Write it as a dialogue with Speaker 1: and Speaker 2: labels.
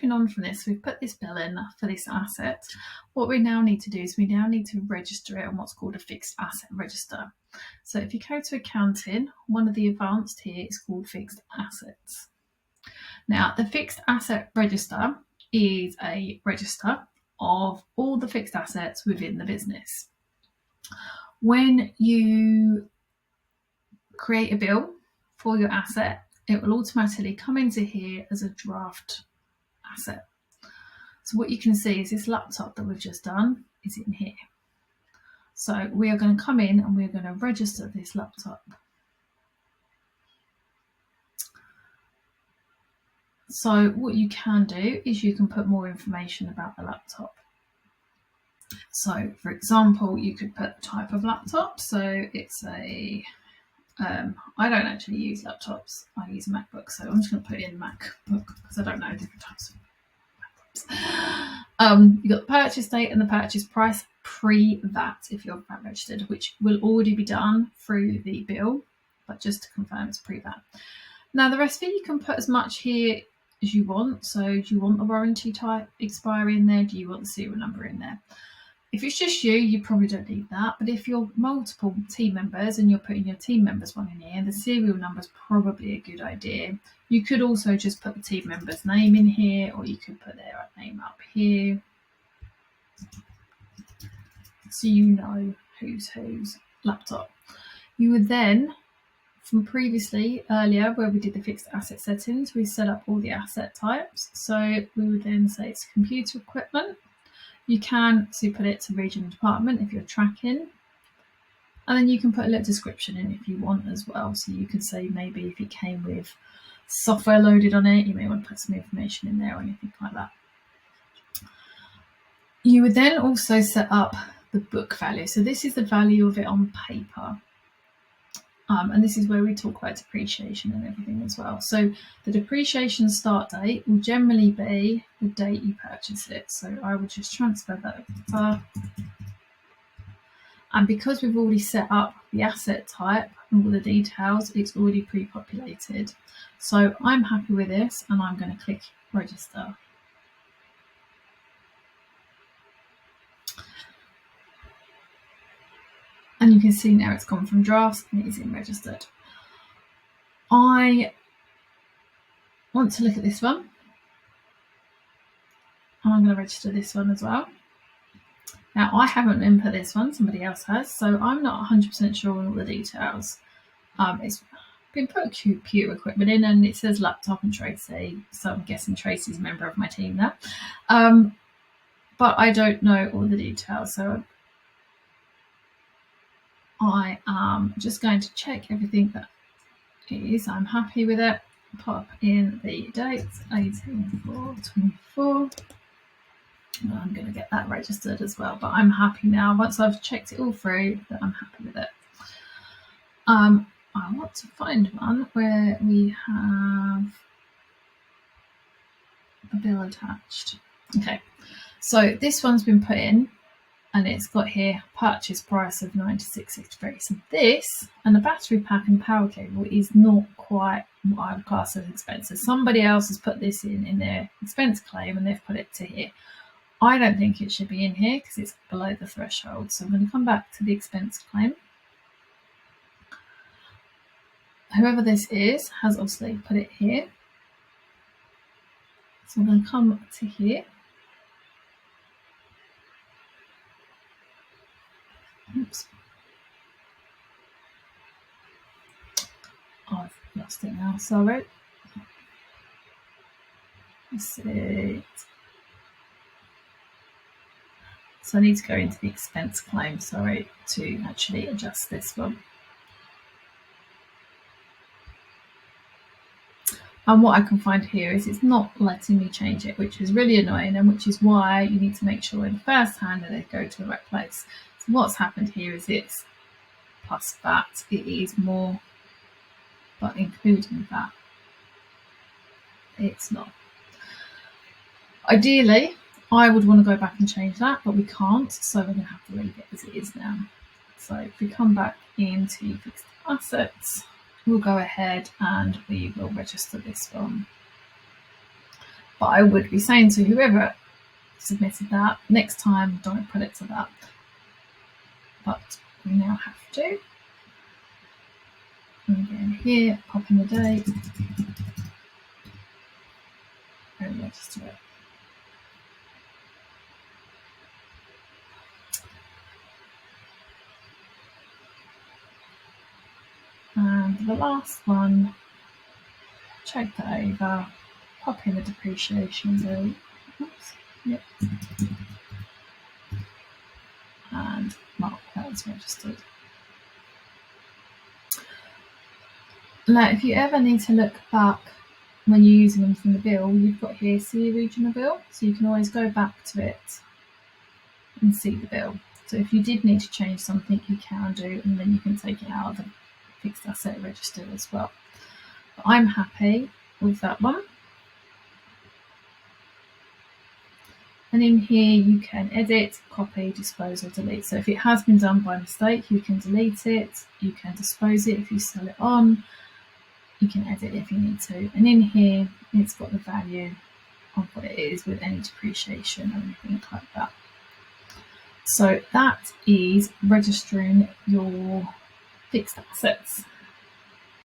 Speaker 1: moving on from this, we've put this bill in for this asset. What we now need to do is we now need to register it on what's called a fixed asset register. So if you go to accounting, one of the advanced here is called fixed assets. Now, the fixed asset register is a register of all the fixed assets within the business. When you create a bill for your asset, it will automatically come into here as a draft asset. So what you can see is this laptop that we've just done is in here. So we are going to come in and we're going to register this laptop. So what you can do is you can put more information about the laptop. So for example, you could put the type of laptop. So it's a I don't actually use laptops. I use a MacBook, so I'm just going to put in MacBook because I don't know different types of MacBooks. You've got the purchase date and the purchase price pre-VAT if you're VAT registered, which will already be done through the bill, but just to confirm it's pre-VAT. Now the rest of it, you can put as much here as you want. So do you want the warranty type expiry in there? Do you want the serial number in there? If it's just you probably don't need that. But if you're multiple team members and you're putting your team members one in here, the serial number is probably a good idea. You could also just put the team member's name in here, or you could put their name up here, so you know whose laptop. You would then, from previously earlier where we did the fixed asset settings, we set up all the asset types. So we would then say it's computer equipment. You can put it to region and department if you're tracking. And then you can put a little description in if you want as well. So you could say maybe if it came with software loaded on it, you may want to put some information in there or anything like that. You would then also set up the book value. So this is the value of it on paper. And this is where we talk about depreciation and everything as well. So the depreciation start date will generally be the date you purchase it. So I will just transfer that over. And because we've already set up the asset type and all the details, it's already pre-populated. So I'm happy with this and I'm going to click register. And you can see now it's gone from drafts and it is in registered. I want to look at this one. And I'm going to register this one as well. Now, I haven't input this one, somebody else has, so I'm not 100% sure on all the details. It's been put computer equipment in and it says laptop and Tracy, so I'm guessing Tracy's a member of my team there. But I don't know all the details, so I am just going to check everything that it is. I'm happy with it. Pop in the date, 18/4/24. I'm going to get that registered as well, but I'm happy now. Once I've checked it all through, that I'm happy with it. I want to find one where we have a bill attached. Okay, so this one's been put in and it's got here purchase price of $96.63. So this and the battery pack and power cable is not quite what I would class as expenses. Somebody else has put this in their expense claim and they've put it to here. I don't think it should be in here because it's below the threshold. So I'm going to come back to the expense claim. Whoever this is has obviously put it here. So I'm going to come to here. Oops. Oh, I've lost it now, sorry. Let's see. So I need to go into the expense claim, sorry, to actually adjust this one. And what I can find here is it's not letting me change it, which is really annoying, and which is why you need to make sure in the first hand that they go to the right place. So what's happened here is it's plus VAT, it is more, but including that, it's not. Ideally, I would want to go back and change that, but we can't, so we're going to have to leave it as it is now. So if we come back into fixed assets, we'll go ahead and we will register this one. But I would be saying to whoever submitted that, next time don't put it to that. But we now have to. And again here, pop in the date and register it. And the last one, check that over, pop in the depreciation bill. Oops, yep. And mark that as registered. Now, if you ever need to look back when you're using them from the bill, you've got here, see original bill. So you can always go back to it and see the bill. So if you did need to change something, you can do, and then you can take it out of the fixed asset register as well. But I'm happy with that one. And in here you can edit, copy, dispose or delete. So if it has been done by mistake, you can delete it, you can dispose it if you sell it on, you can edit if you need to. And in here it's got the value of what it is with any depreciation or anything like that. So that is registering your fixed assets.